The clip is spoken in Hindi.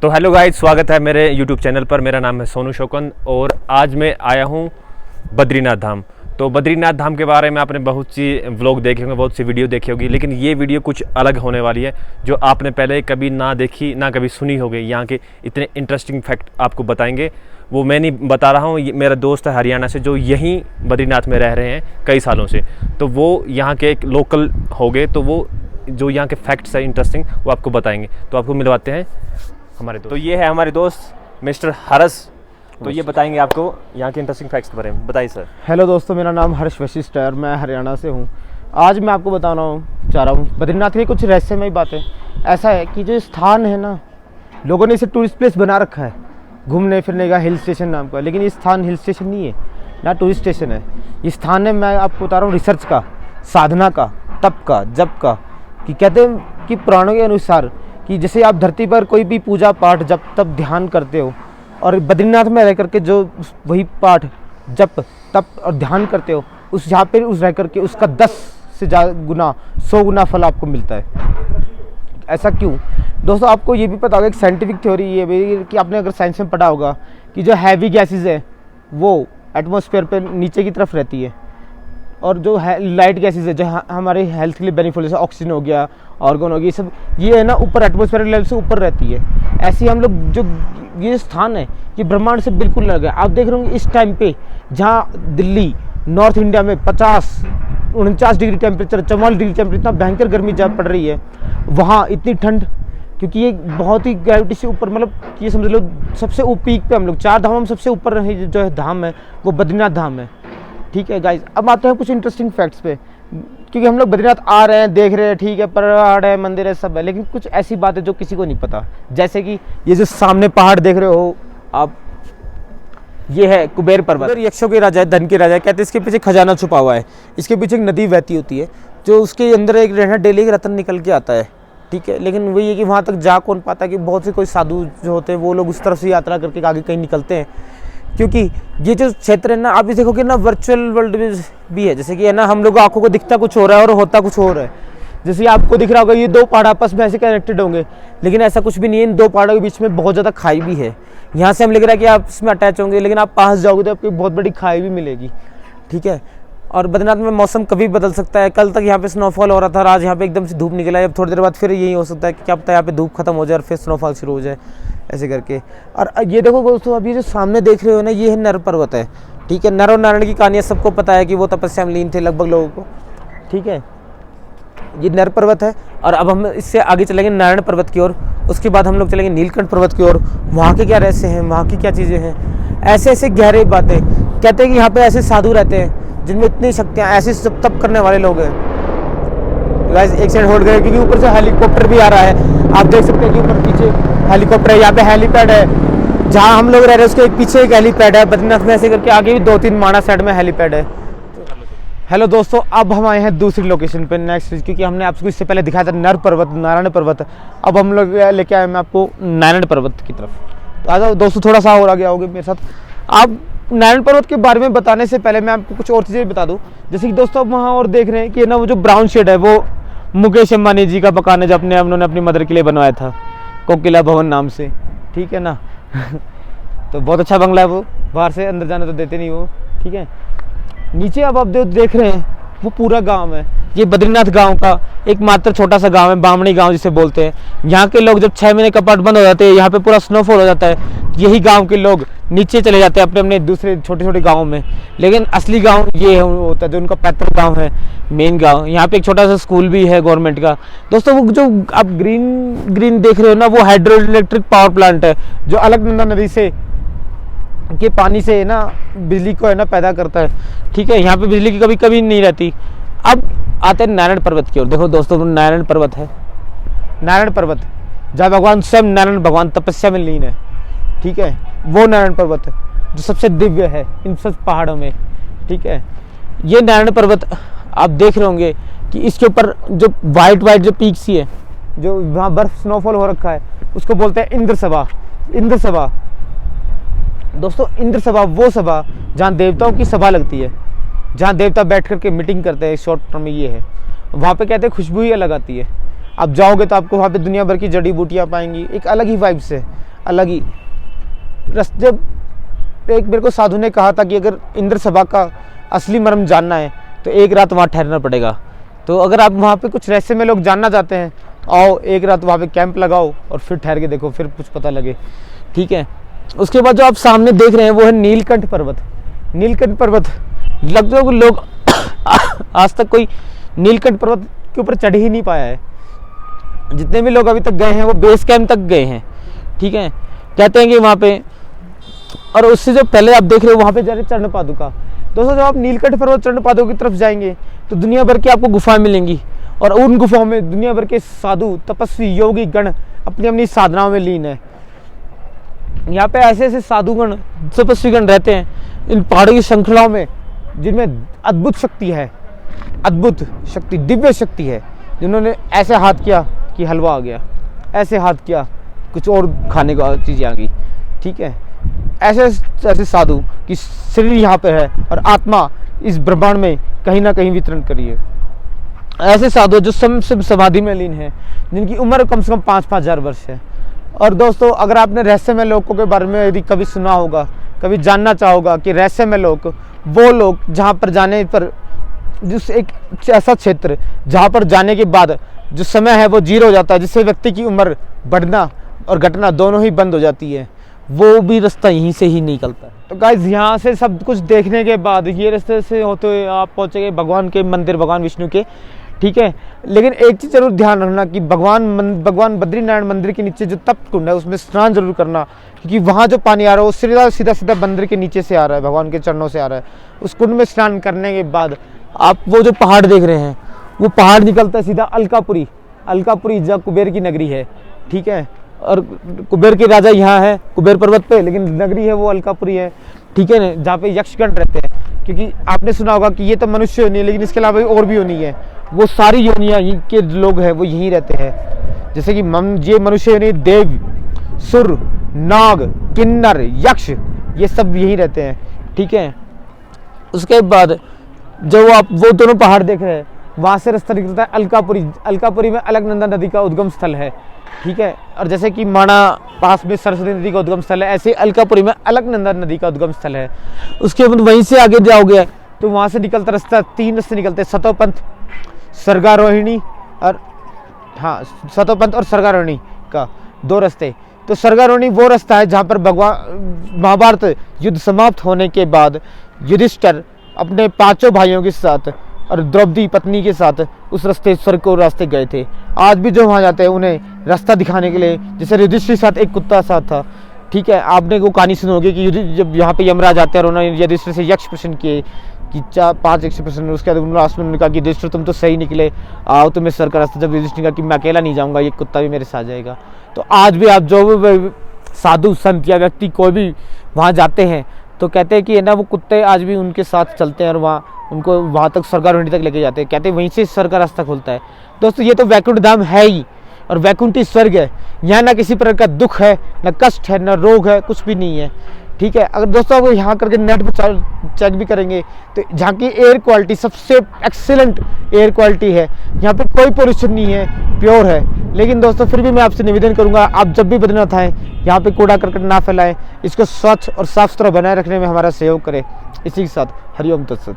तो हेलो गाइस, स्वागत है मेरे यूट्यूब चैनल पर। मेरा नाम है सोनू शौकन और आज मैं आया हूँ बद्रीनाथ धाम। तो बद्रीनाथ धाम के बारे में आपने बहुत सी व्लॉग देखे होंगे, बहुत सी वीडियो देखी होगी, लेकिन ये वीडियो कुछ अलग होने वाली है जो आपने पहले कभी ना देखी ना कभी सुनी होगी। यहाँ के इतने इंटरेस्टिंग फैक्ट आपको बताएंगे, वो मैं नहीं बता रहा हूँ, मेरा दोस्त है हरियाणा से जो यहीं बद्रीनाथ में रह रहे हैं कई सालों से, तो वो यहाँ के एक लोकल हो गए, तो वो जो यहाँ के फैक्ट्स हैं इंटरेस्टिंग वो आपको बताएंगे। तो आपको मिलवाते हैं हमारे दोस्त। तो ये है हमारे दोस्त मिस्टर हर्ष, तो ये बताएंगे आपको यहाँ के इंटरेस्टिंग फैक्ट्स के बारे में। बताइए सर। हेलो दोस्तों, मेरा नाम हर्ष वशिष्ठ है और मैं हरियाणा से हूँ। आज मैं आपको बताना चाह रहा हूँ बद्रीनाथ की कुछ रहस्यमय बातें। ऐसा है कि जो स्थान है ना, लोगों ने इसे टूरिस्ट प्लेस बना रखा है, घूमने फिरने का, हिल स्टेशन नाम का, लेकिन ये स्थान हिल स्टेशन नहीं है ना टूरिस्ट स्टेशन है। ये स्थान है, मैं आपको बता रहा हूँ, रिसर्च का, साधना का, तप का, जप का। कि कहते हैं कि पुराणों के अनुसार कि जैसे आप धरती पर कोई भी पूजा पाठ जप तप ध्यान करते हो और बद्रीनाथ में रह करके जो वही पाठ जप तप और ध्यान करते हो, उस यहाँ पे उस रह करके उसका 10 से ज़्यादा गुना 100 गुना फल आपको मिलता है। ऐसा क्यों दोस्तों? आपको ये भी पता होगा, एक साइंटिफिक थ्योरी ये भी कि आपने अगर साइंस में पढ़ा होगा कि जो हैवी गैसेज है वो एटमॉस्फेयर पे नीचे की तरफ रहती है और जो लाइट गैसेज है जो हमारे हेल्थ के लिए बेनिफिट, जैसे ऑक्सीजन हो गया, ऑर्गन हो गया, ये सब ये है ना ऊपर एटमॉस्फेयर लेवल से ऊपर रहती है। ऐसे ही हम लोग जो ये स्थान है ये ब्रह्मांड से बिल्कुल अलग है। आप देख रहे होंगे इस टाइम पे जहाँ दिल्ली नॉर्थ इंडिया में 49 डिग्री टेम्परेचर, 44 डिग्री टेम्परेचर, इतना भयंकर गर्मी जब पड़ रही है, वहाँ इतनी ठंड, क्योंकि ये बहुत ही ग्रेविटी से ऊपर, मतलब ये समझ लो सबसे पीक पे हम लोग 4 धाम सबसे ऊपर जो है धाम है वो बद्रीनाथ धाम है। ठीक है गाइज, अब आते हैं कुछ इंटरेस्टिंग फैक्ट्स पे, क्योंकि हम लोग बद्रीनाथ आ रहे हैं, देख रहे हैं, ठीक है, पहाड़ है, मंदिर है, सब है, लेकिन कुछ ऐसी बात है जो किसी को नहीं पता। जैसे कि ये जो सामने पहाड़ देख रहे हो आप, ये है कुबेर पर्वत। यक्षों के राजा है, धन के राजा है, कहते हैं इसके पीछे खजाना छुपा हुआ है। इसके पीछे एक नदी बहती होती है जो उसके अंदर एक रहना डेली एक रत्न निकल के आता है। ठीक है, लेकिन वही है कि वहाँ तक जा कौन पाता, कि बहुत से कोई साधु जो होते हैं वो लोग उस तरफ से यात्रा करके आगे कहीं निकलते हैं, क्योंकि ये जो क्षेत्र है ना, आप भी देखोगे ना, वर्चुअल वर्ल्ड भी है। जैसे कि है ना, हम लोग आंखों को दिखता कुछ हो रहा है और होता कुछ और है। जैसे आपको दिख रहा होगा ये 2 पहाड़ आपस में ऐसे कनेक्टेड होंगे, लेकिन ऐसा कुछ भी नहीं है। इन 2 पहाड़ों के बीच में बहुत ज़्यादा खाई भी है। यहाँ से हम लिख रहा है कि आप इसमें अटैच होंगे, लेकिन आप पास जाओगे तो आपको बहुत बड़ी खाई भी मिलेगी। ठीक है, और बद्रीनाथ में मौसम कभी बदल सकता है। कल तक यहाँ पे स्नोफॉल हो रहा था और आज यहाँ पे एकदम से धूप निकला है। अब थोड़ी देर बाद फिर यही हो सकता है कि क्या पता है यहाँ पे धूप खत्म हो जाए और फिर स्नोफॉल शुरू हो जाए, ऐसे करके। और ये देखो दोस्तों, अब ये जो सामने देख रहे हो ना, ये है नर पर्वत है। ठीक है, नर और नारायण की कहानियाँ सबको पता है कि वो तपस्या में लीन थे लगभग लोगों को। ठीक है, ये नर पर्वत है। और अब हम इससे आगे चलेंगे नारायण पर्वत की ओर, उसके बाद हम लोग चलेंगे नीलकंठ पर्वत की ओर। वहाँ के क्या रहस्य हैं, वहाँ की क्या चीज़ें हैं, ऐसे ऐसे गहरे बातें। कहते हैं कि यहाँ पे ऐसे साधु रहते हैं जिनमें इतनी शक्तियाँ, ऐसे तप करने वाले लोग हैं। गाइस एक साइड होल्ड करें, क्योंकि ऊपर से हेलीकॉप्टर भी आ रहा है। आप देख सकते हैं कि ऊपर पीछे हेलीकॉप्टर है, यहाँ पे हेलीपैड है। जहाँ हम लोग रह रहे हैं उसके एक पीछे एक हेलीपैड है। बद्रीनाथ में ऐसे करके आगे भी 2-3 माणा साइड में हेलीपैड है। हेलो दोस्तों, अब हम आए हैं दूसरी लोकेशन पे नेक्स्ट, क्योंकि हमने आपको इससे पहले दिखाया था नर पर्वत, नारायण पर्वत। अब हम लोग लेके आए मैं आपको नारायण पर्वत की तरफ। आ जाओ दोस्तों, थोड़ा सा और आगे आओगे मेरे साथ। आप नारायण पर्वत के बारे में बताने से पहले मैं आपको कुछ और चीज़ें बता दूं। जैसे कि दोस्तों अब वहाँ और देख रहे हैं कि ना वो जो ब्राउन शेड है वो मुकेश अंबानी जी का मकान है, जो उन्होंने अपनी मदर के लिए बनवाया था, कोकिला भवन नाम से। ठीक है ना तो बहुत अच्छा बंगला है वो, बाहर से अंदर जाने तो देते नहीं वो। ठीक है, नीचे अब आप देख रहे हैं वो पूरा गांव है। ये बद्रीनाथ गांव का एक मात्र छोटा सा गांव है, बामणी गांव जिसे बोलते हैं। यहाँ के लोग जब 6 महीने कपाट बंद हो जाते हैं, यहाँ पे पूरा स्नोफॉल हो जाता है, यही गांव के लोग नीचे चले जाते हैं अपने अपने दूसरे छोटे छोटे गाँव में। लेकिन असली गांव ये होता है जो उनका पैतृक गांव है, मेन गांव। यहाँ पे एक छोटा सा स्कूल भी है गवर्नमेंट का। दोस्तों वो जो आप ग्रीन देख रहे हो ना, वो हाइड्रो इलेक्ट्रिक पावर प्लांट है, जो अलकनंदा नदी से के पानी से है ना बिजली को है ना पैदा करता है। ठीक है, यहाँ पे बिजली की कभी कभी नहीं रहती। अब आते हैं नारायण पर्वत की ओर। देखो दोस्तों, नारायण पर्वत है, नारायण पर्वत जहाँ भगवान स्वयं नारायण भगवान तपस्या में लीन है। ठीक है, वो नारायण पर्वत है जो सबसे दिव्य है इन सब पहाड़ों में। ठीक है, ये नारायण पर्वत आप देख रहे होंगे कि इसके ऊपर जो वाइट जो पीक सी है, जो वहाँ बर्फ स्नोफॉल हो रखा है, उसको बोलते हैं इंद्र सभा। इंद्र सभा दोस्तों, इंद्र सभा वो सभा जहाँ देवताओं की सभा लगती है, जहाँ देवता बैठ करके मीटिंग करते हैं। शॉर्ट टर्म में ये है, वहाँ पे कहते हैं खुशबू ही अलग आती है। आप जाओगे तो आपको वहाँ पे दुनिया भर की जड़ी बूटियाँ पाएंगी, एक अलग ही वाइब्स है। अलग ही जब एक मेरे को साधु ने कहा था कि अगर इंद्र सभा का असली मर्म जानना है तो एक रात वहाँ ठहरना पड़ेगा। तो अगर आप वहाँ पे कुछ रहस्यमय लोग जानना चाहते हैं, आओ एक रात वहाँ पे कैंप लगाओ और फिर ठहर के देखो, फिर कुछ पता लगे। ठीक है, उसके बाद जो आप सामने देख रहे हैं वो है नीलकंठ पर्वत। नीलकंठ पर्वत लगभग लोग आज तक कोई नीलकंठ पर्वत के ऊपर चढ़ ही नहीं पाया है। जितने भी लोग अभी तक गए हैं वो बेस कैंप तक गए हैं। ठीक है, कहते हैं कि वहाँ पे, और उससे जो पहले आप देख रहे हो वहाँ पे जा रहे चरण पादुका। दोस्तों जब आप नीलकंठ पर्वत चरण पादुका की तरफ जाएंगे तो दुनिया भर की आपको गुफाएं मिलेंगी और उन गुफाओं में दुनिया भर के साधु तपस्वी योगी गण अपनी अपनी साधनाओं में लीन है। यहाँ पे ऐसे ऐसे साधुगण तपस्वी गण रहते हैं इन पहाड़ों की श्रृंखलाओं में, जिनमें अद्भुत शक्ति है, अद्भुत शक्ति, दिव्य शक्ति है। जिन्होंने ऐसे हाथ किया कि हलवा आ गया, ऐसे हाथ किया कुछ और खाने का चीज़ आ गई। ठीक है, ऐसे ऐसे साधु कि शरीर यहाँ पे है और आत्मा इस ब्रह्मांड में कहीं ना कहीं वितरण करी है। ऐसे साधु जो समाधि में लीन है, जिनकी उम्र कम से कम 5-5 हज़ार वर्ष है। और दोस्तों अगर आपने रहस्यमय लोगों के बारे में यदि कभी सुना होगा, कभी जानना चाहोगा कि रहस्यमय लोग वो लोग जहाँ पर जाने पर, जिस एक ऐसा क्षेत्र जहाँ पर जाने के बाद जो समय है वो जीरो हो जाता है, जिससे व्यक्ति की उम्र बढ़ना और घटना दोनों ही बंद हो जाती है, वो भी रास्ता यहीं से ही निकलता है। तो गाइज यहाँ से सब कुछ देखने के बाद ये रास्ते से होते हुए आप पहुँचेंगे भगवान के मंदिर, भगवान विष्णु के। ठीक है, लेकिन एक चीज़ जरूर ध्यान रखना कि भगवान बद्रीनारायण मंदिर के नीचे जो तप्त कुंड है उसमें स्नान जरूर करना, क्योंकि वहाँ जो पानी आ रहा है वो सीधा सीधा मंदिर के नीचे से आ रहा है, भगवान के चरणों से आ रहा है। उस कुंड में स्नान करने के बाद आप वो जो पहाड़ देख रहे हैं वो पहाड़ निकलता है सीधा अलकापुरी। अलकापुरी जहाँ कुबेर की नगरी है। ठीक है, और कुबेर के राजा यहाँ है कुबेर पर्वत पे, लेकिन नगरी है वो अलकापुरी है। ठीक है ना, जहाँ पे यक्षगण रहते हैं, क्योंकि आपने सुना होगा कि ये तो मनुष्य योनि है, लेकिन इसके अलावा और भी योनि है। वो सारी योनियाँ यहीं के लोग हैं वो यहीं रहते हैं। जैसे कि ये मनुष्य योनि, देव, सुर, नाग, किन्नर, यक्ष, ये सब यहीं रहते हैं। ठीक है, उसके बाद जो आप वो दोनों पहाड़ देख रहे हैं वहाँ से रास्ता निकलता है अलकापुरी। अलकापुरी में अलकनंदा नदी का उद्गम स्थल है। ठीक है, और जैसे कि माणा पास में सरस्वती नदी का उद्गम स्थल है, ऐसे अलकापुरी में अलकनंदा नदी का उद्गम स्थल है। उसके बाद वहीं से आगे जाओगे तो वहाँ से निकलता रास्ता, 3 रास्ते निकलते हैं, सतोपंथ, सर्गारोहिणी और सतोपंथ और सर्गारोहिणी का 2 रास्ते। तो सर्गारोहिणी वो रास्ता है जहाँ पर भगवान महाभारत युद्ध समाप्त होने के बाद युधिष्ठिर अपने 5 भाइयों के साथ और द्रौपदी पत्नी के साथ उस रास्ते स्वर्ग को रास्ते गए थे। आज भी जो वहाँ जाते हैं उन्हें रास्ता दिखाने के लिए, जैसे युधिष्ठिर के साथ एक कुत्ता साथ था। ठीक है, आपने वो कहानी सुनी होगी कि जब यहाँ पे यमराज आते हैं और उन्होंने युधिष्ठिर से यक्ष प्रश्न किए कि 4-5 यक्ष प्रश्न, उसके बाद उन्होंने कहा कि युधिष्ठिर तुम तो सही निकले, आओ तुम्हें स्वर्ग का रास्ता। जब युधिष्ठिर ने कहा कि मैं अकेला नहीं जाऊँगा, ये कुत्ता भी मेरे साथ जाएगा। तो आज भी आप जो भी साधु संत या व्यक्ति कोई भी वहाँ जाते हैं तो कहते हैं कि है ना वो कुत्ते आज भी उनके साथ चलते हैं और वहाँ उनको वहाँ तक स्वर्गारोहणी तक लेके जाते हैं। कहते हैं वहीं से स्वर्ग का रास्ता खुलता है। दोस्तों ये तो वैकुंठ धाम है ही, और वैकुंठी स्वर्ग है। यहाँ ना किसी प्रकार का दुख है, ना कष्ट है, ना रोग है, कुछ भी नहीं है। ठीक है, अगर दोस्तों आप यहाँ करके नेट पर चेक भी करेंगे तो जहाँ की एयर क्वालिटी सबसे एक्सीलेंट एयर क्वालिटी है। यहाँ पे कोई पोल्यूशन नहीं है, प्योर है। लेकिन दोस्तों फिर भी मैं आपसे निवेदन करूँगा, आप जब भी बद्रीनाथ आएँ यहाँ पे कूड़ा करकट ना फैलाएं, इसको स्वच्छ और साफ सुथरा बनाए रखने में हमारा सहयोग करें। इसी के साथ हरिओम तत्सत।